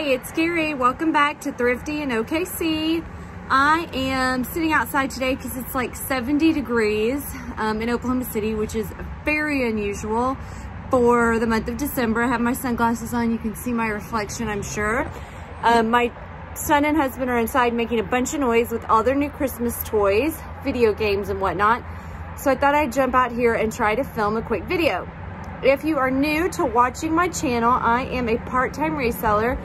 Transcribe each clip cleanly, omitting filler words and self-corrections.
Hey, it's Gary. Welcome back to Thrifty in OKC. I am sitting outside today because it's like 70 degrees in Oklahoma City, which is very unusual for the month of December. I have my sunglasses on. You can see my reflection, I'm sure. My son and husband are inside making a bunch of noise with all their new Christmas toys, video games and whatnot. So I thought I'd jump out here and try to film a quick video. If you are new to watching my channel, I am a part-time reseller.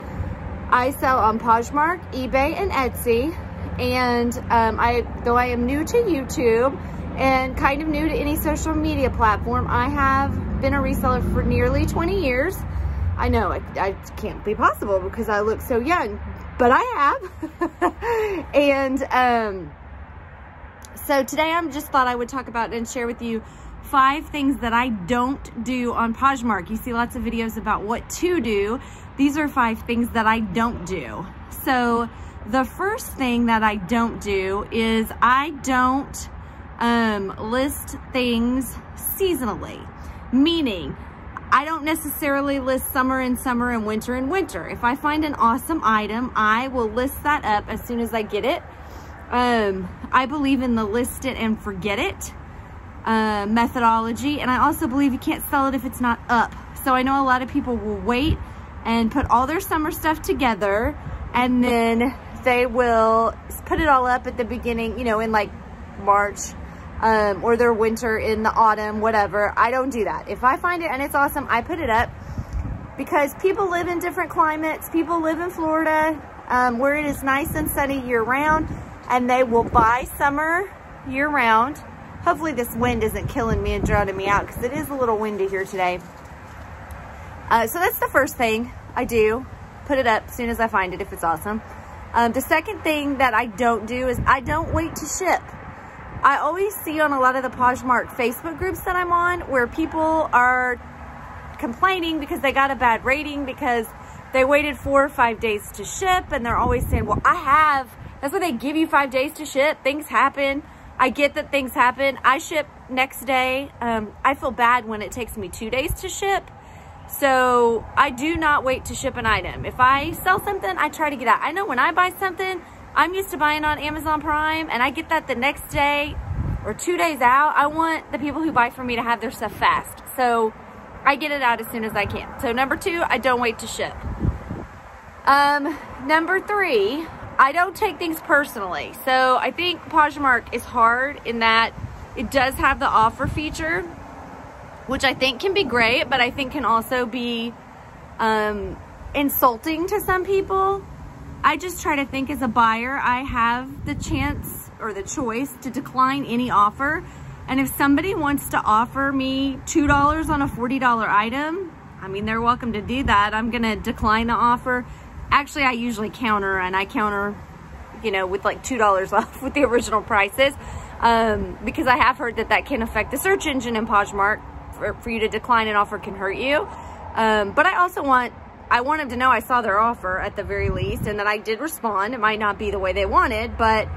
I sell on Poshmark, eBay, and Etsy. And though I am new to YouTube and kind of new to any social media platform, I have been a reseller for nearly 20 years. I know, I can't be possible because I look so young, but I have. And so today I just thought I would talk about and share with you 5 things that I don't do on Poshmark. You see lots of videos about what to do. These are 5 things that I don't do. So the first thing that I don't do is I don't list things seasonally, meaning I don't necessarily list summer and summer and winter and winter. If I find an awesome item, I will list that up as soon as I get it. I believe in the list it and forget it methodology, and I also believe you can't sell it if it's not up. So I know a lot of people will wait and put all their summer stuff together, and then they will put it all up at the beginning, you know, in like March, or their winter in the autumn, whatever. I don't do that. If I find it and it's awesome, I put it up, because people live in different climates. People live in Florida, where it is nice and sunny year round, and they will buy summer year round. Hopefully this wind isn't killing me and drowning me out, because it is a little windy here today. So that's the first thing I do. Put it up as soon as I find it if it's awesome. The second thing that I don't do is I don't wait to ship. I always see on a lot of the Poshmark Facebook groups that I'm on where people are complaining because they got a bad rating because they waited 4 or 5 days to ship, and they're always saying, well, that's why they give you 5 days to ship. Things happen. I get that things happen. I ship next day. I feel bad when it takes me 2 days to ship. So I do not wait to ship an item. If I sell something, I try to get out. I know when I buy something, I'm used to buying on Amazon Prime, and I get that the next day or 2 days out. I want the people who buy from me to have their stuff fast. So I get it out as soon as I can. So number 2, I don't wait to ship. Number 3, I don't take things personally. So I think Poshmark is hard in that it does have the offer feature, which I think can be great, but I think can also be insulting to some people. I just try to think as a buyer, I have the chance or the choice to decline any offer. And if somebody wants to offer me $2 on a $40 item, I mean, they're welcome to do that. I'm gonna decline the offer. Actually, I usually counter, and I counter, you know, with like $2 off with the original prices, because I have heard that that can affect the search engine in Poshmark. For you to decline an offer can hurt you. But I also want them to know I saw their offer at the very least, and that I did respond. It might not be the way they wanted, but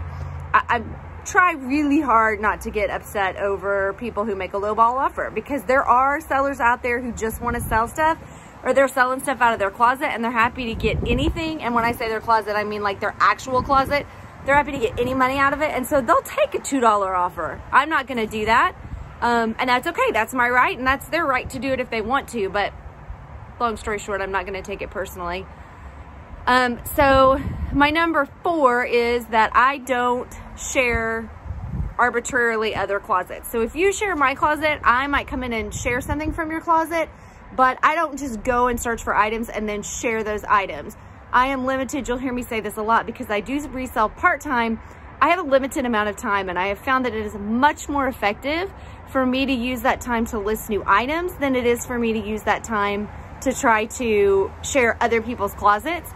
I try really hard not to get upset over people who make a lowball offer, because there are sellers out there who just want to sell stuff, or they're selling stuff out of their closet and they're happy to get anything. And when I say their closet, I mean like their actual closet. They're happy to get any money out of it, and so they'll take a $2 offer. I'm not going to do that. And that's okay. That's my right, and that's their right to do it if they want to. But long story short, I'm not going to take it personally. So my number 4 is that I don't share arbitrarily other closets. So if you share my closet, I might come in and share something from your closet, but I don't just go and search for items and then share those items. I am limited. You'll hear me say this a lot because I do resell part-time. I have a limited amount of time, and I have found that it is much more effective for me to use that time to list new items than it is for me to use that time to try to share other people's closets.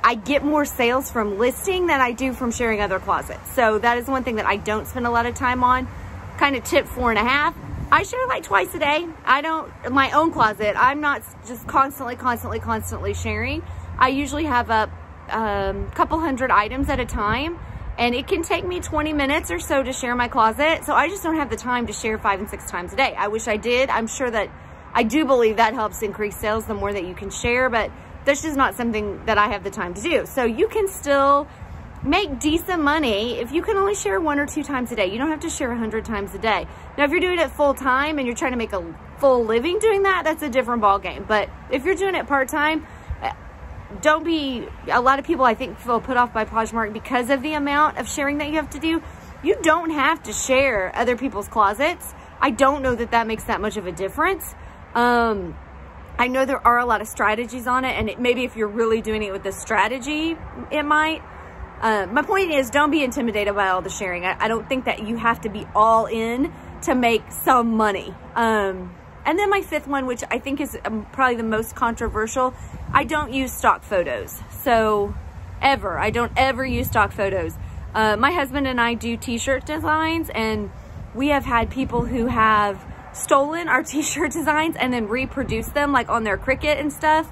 I get more sales from listing than I do from sharing other closets. So that is one thing that I don't spend a lot of time on. Kind of tip 4.5. I share like twice a day. My own closet, I'm not just constantly sharing. I usually have a couple hundred items at a time, and it can take me 20 minutes or so to share my closet. So I just don't have the time to share 5 and 6 times a day. I wish I did. I'm sure that I do believe that helps increase sales the more that you can share, but that's just not something that I have the time to do. So you can still make decent money if you can only share 1 or 2 times a day. You don't have to share 100 times a day. Now, if you're doing it full time and you're trying to make a full living doing that, that's a different ball game. But if you're doing it part time, don't be, a lot of people I think feel put off by Poshmark because of the amount of sharing that you have to do. You don't have to share other people's closets. I don't know that that makes that much of a difference. I know there are a lot of strategies on it, and maybe if you're really doing it with a strategy, it might. My point is, don't be intimidated by all the sharing. I don't think that you have to be all in to make some money. And then my 5th one, which I think is probably the most controversial, I don't use stock photos. So I don't ever use stock photos. My husband and I do t-shirt designs, and we have had people who have stolen our t-shirt designs and then reproduced them like on their Cricut and stuff.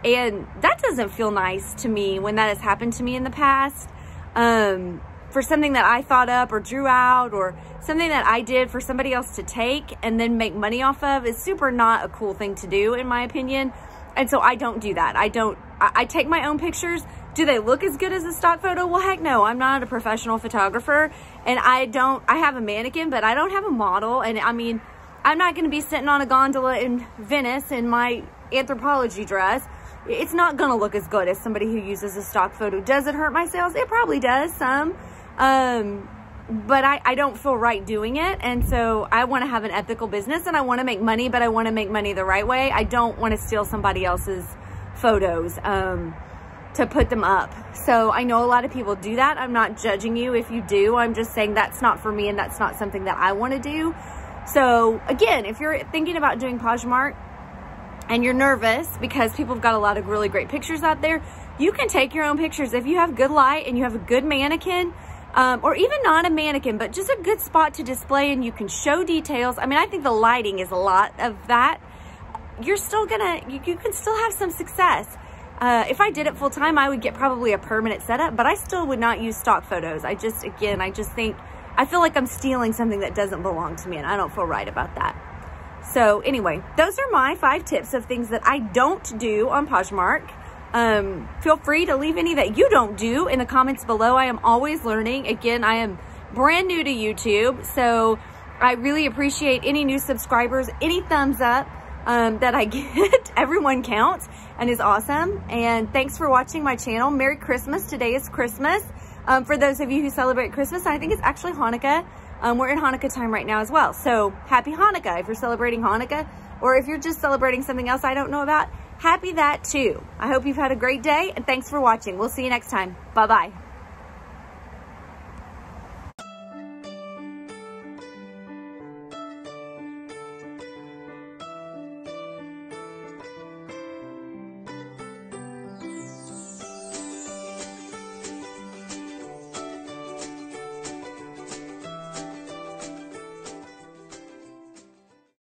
And that doesn't feel nice to me when that has happened to me in the past. For something that I thought up or drew out, or something that I did for somebody else to take and then make money off of, is super not a cool thing to do, in my opinion. And so I don't do that. I take my own pictures. Do they look as good as a stock photo? Well, heck no. I'm not a professional photographer, and I have a mannequin, but I don't have a model. And I mean, I'm not going to be sitting on a gondola in Venice in my anthropology dress. It's not going to look as good as somebody who uses a stock photo. Does it hurt my sales? It probably does, some. But I don't feel right doing it. And so I want to have an ethical business, and I want to make money, but I want to make money the right way. I don't want to steal somebody else's photos to put them up. So I know a lot of people do that. I'm not judging you if you do. I'm just saying that's not for me, and that's not something that I want to do. So again, if you're thinking about doing Poshmark and you're nervous because people have got a lot of really great pictures out there, you can take your own pictures. If you have good light and you have a good mannequin, or even not a mannequin, but just a good spot to display, and you can show details. I mean, I think the lighting is a lot of that. You're still you can still have some success. If I did it full time, I would get probably a permanent setup, but I still would not use stock photos. I just think, I feel like I'm stealing something that doesn't belong to me, and I don't feel right about that. So anyway, those are my 5 tips of things that I don't do on Poshmark. Feel free to leave any that you don't do in the comments below. I am always learning. Again, I am brand new to YouTube, so I really appreciate any new subscribers, any thumbs up that I get. Everyone counts and is awesome. And thanks for watching my channel. Merry Christmas. Today is Christmas. For those of you who celebrate Christmas, I think it's actually Hanukkah. We're in Hanukkah time right now as well. So happy Hanukkah if you're celebrating Hanukkah, or if you're just celebrating something else I don't know about, happy that too. I hope you've had a great day, and thanks for watching. We'll see you next time. Bye-bye.